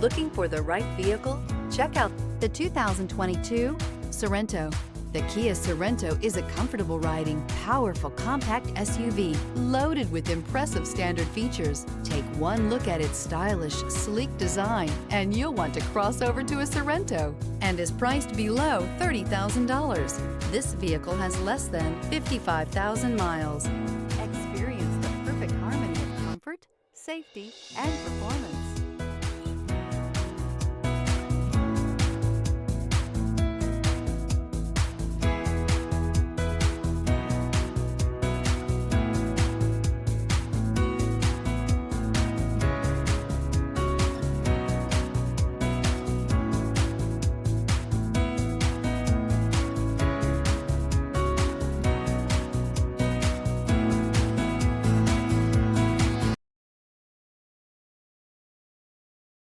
Looking for the right vehicle? Check out the 2022 Sorento. The Kia Sorento is a comfortable riding, powerful compact SUV loaded with impressive standard features. Take one look at its stylish, sleek design and you'll want to cross over to a Sorento, and is priced below $30,000. This vehicle has less than 55,000 miles. Experience the perfect harmony of comfort, safety, and performance